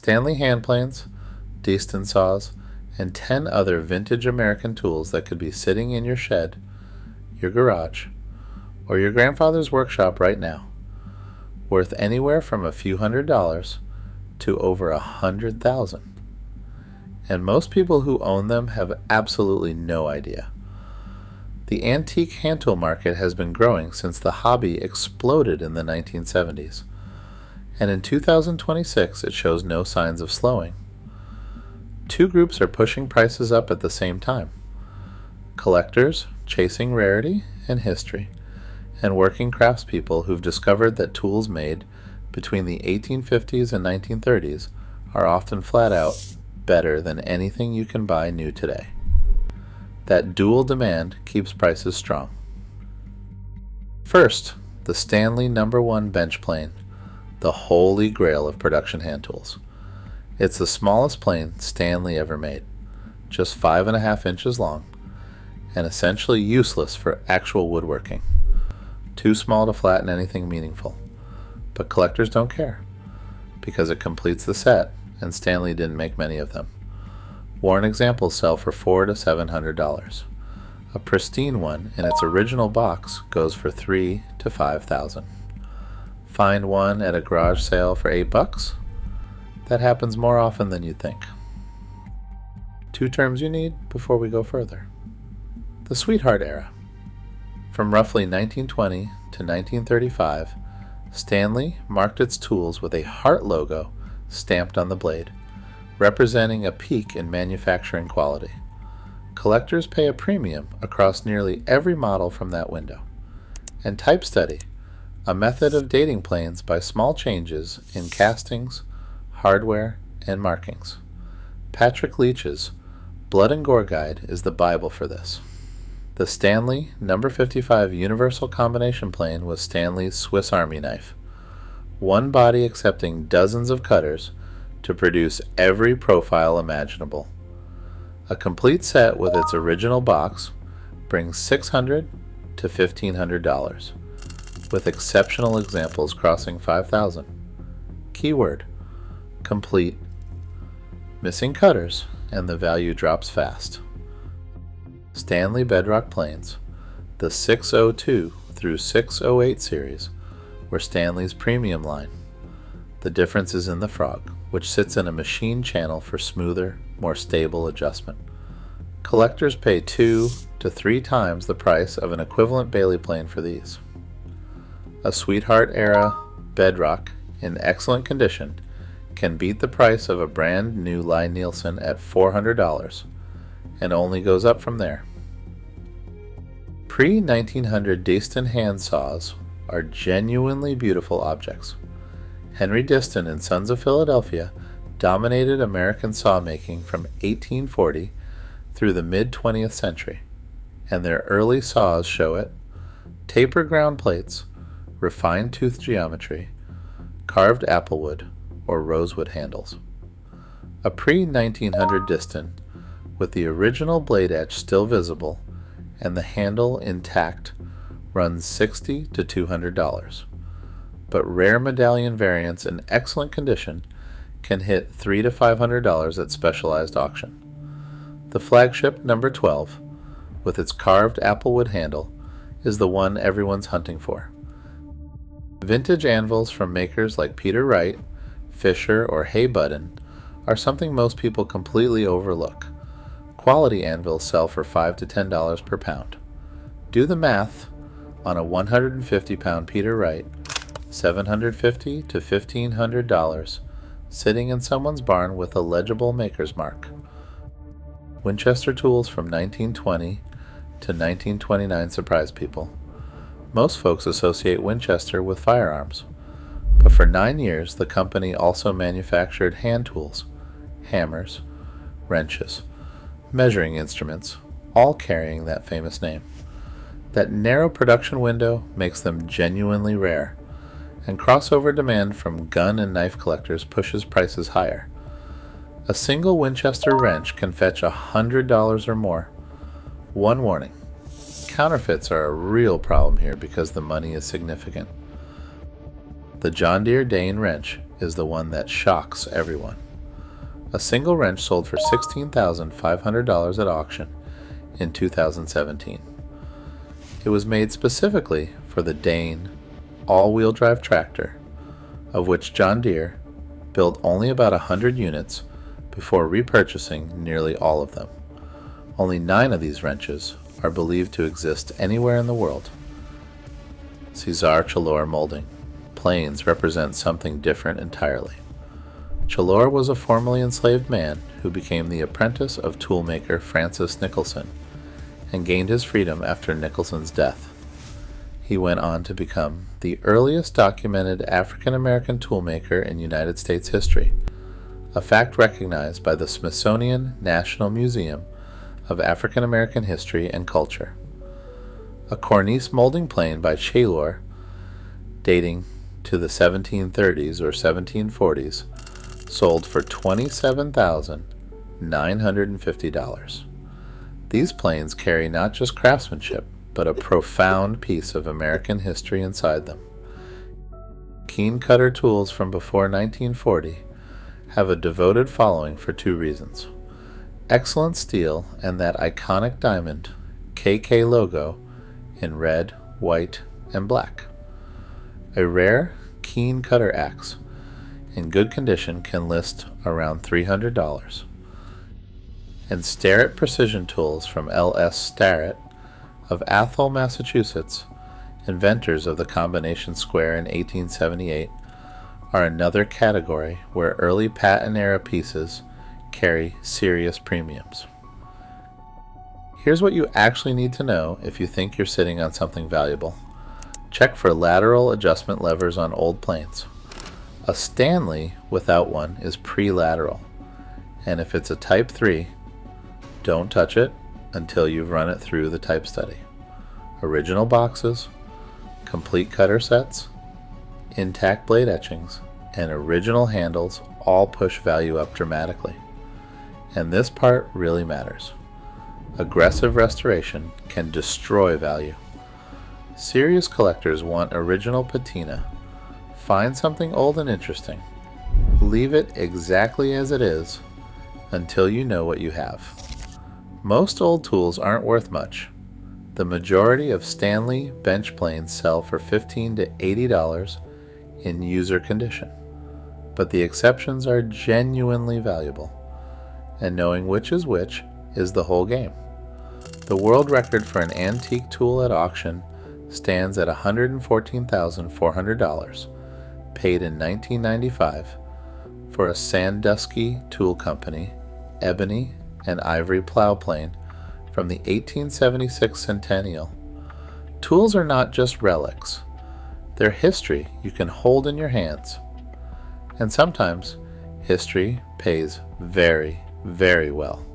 Stanley hand planes, Deaston saws, and 10 other vintage American tools that could be sitting in your shed, your garage, or your grandfather's workshop right now, worth anywhere from a few $100s to over $100,000. And most people who own them have absolutely no idea. The antique hand tool market has been growing since the hobby exploded in the 1970s, and in 2026 it shows no signs of slowing. Two groups are pushing prices up at the same time: collectors chasing rarity and history, and working craftspeople who've discovered that tools made between the 1850s and 1930s are often flat out better than anything you can buy new today. That dual demand keeps prices strong. First, the Stanley No. 1 bench plane, the holy grail of production hand tools. It's the smallest plane Stanley ever made, just 5.5 inches long, and essentially useless for actual woodworking. Too small to flatten anything meaningful. But collectors don't care, because it completes the set, and Stanley didn't make many of them. Worn examples sell for $400 to $700. A pristine one in its original box goes for $3,000 to $5,000. Find one at a garage sale for $8? That happens more often than you'd think. Two terms you need before we go further. The Sweetheart Era. From roughly 1920 to 1935, Stanley marked its tools with a heart logo stamped on the blade, representing a peak in manufacturing quality. Collectors pay a premium across nearly every model from that window. And type study, a method of dating planes by small changes in castings, hardware, and markings. Patrick Leach's Blood and Gore Guide is the Bible for this. The Stanley No. 55 Universal Combination Plane was Stanley's Swiss Army knife, one body accepting dozens of cutters to produce every profile imaginable. A complete set with its original box brings $600 to $1,500, with exceptional examples crossing $5,000. Keyword: complete. Missing cutters, and the value drops fast. Stanley Bedrock planes, the 602 through 608 series, were Stanley's premium line. The difference is in the frog, which sits in a machine channel for smoother, more stable adjustment. Collectors pay 2 to 3 times the price of an equivalent Bailey plane for these. A Sweetheart Era Bedrock in excellent condition can beat the price of a brand new Lie-Nielsen at $400 and only goes up from there. Pre-1900 Deaston hand saws are genuinely beautiful objects. Henry Deaston and Sons of Philadelphia dominated American sawmaking from 1840 through the mid-20th century, and their early saws show it: tapered ground plates, refined tooth geometry, carved applewood or rosewood handles. A pre-1900 Deaston with the original blade edge still visible and the handle intact runs $60 to $200, but rare medallion variants in excellent condition can hit $300 to $500 at specialized auction. The flagship No. 12, with its carved applewood handle, is the one everyone's hunting for. Vintage anvils from makers like Peter Wright, Fisher, or Hay Budden are something most people completely overlook. Quality anvils sell for $5 to $10 per pound. Do the math on a 150-pound Peter Wright, $750 to $1,500, sitting in someone's barn with a legible maker's mark. Winchester tools from 1920 to 1929 surprise people. Most folks associate Winchester with firearms, but for 9 years the company also manufactured hand tools, hammers, wrenches, measuring instruments, all carrying that famous name. That narrow production window makes them genuinely rare, and crossover demand from gun and knife collectors pushes prices higher. A single Winchester wrench can fetch $100 or more. One warning: counterfeits are a real problem here because the money is significant. The John Deere Dane wrench is the one that shocks everyone. A single wrench sold for $16,500 at auction in 2017. It was made specifically for the Dane all-wheel drive tractor, of which John Deere built only about 100 units before repurchasing nearly all of them. Only 9 of these wrenches are believed to exist anywhere in the world. Cesar Chalor molding. Planes represent something different entirely. Chalor was a formerly enslaved man who became the apprentice of toolmaker Francis Nicholson and gained his freedom after Nicholson's death. He went on to become the earliest documented African American toolmaker in United States history, a fact recognized by the Smithsonian National Museum of African American History and Culture. A cornice molding plane by Chalor, dating to the 1730s or 1740s, sold for $27,950. These planes carry not just craftsmanship, but a profound piece of American history inside them. Keen cutter tools from before 1940 have a devoted following for 2 reasons: excellent steel and that iconic diamond KK logo in red, white, and black. A rare keen cutter axe in good condition can list around $300. And Starrett precision tools from L.S. Starrett of Athol, Massachusetts, inventors of the combination square in 1878, are another category where early patent era pieces carry serious premiums. Here's what you actually need to know if you think you're sitting on something valuable. Check for lateral adjustment levers on old planes. A Stanley without one is pre-lateral, and if it's a Type 3, don't touch it until you've run it through the type study. Original boxes, complete cutter sets, intact blade etchings, and original handles all push value up dramatically. And this part really matters. Aggressive restoration can destroy value. Serious collectors want original patina. Find something old and interesting. Leave it exactly as it is until you know what you have. Most old tools aren't worth much. The majority of Stanley bench planes sell for $15 to $80 in user condition, but the exceptions are genuinely valuable, and knowing which is the whole game. The world record for an antique tool at auction stands at $114,400, paid in 1995 for a Sandusky Tool Company ebony and ivory plow plane from the 1876 centennial. Tools are not just relics. They're history you can hold in your hands. And sometimes history pays very, very well.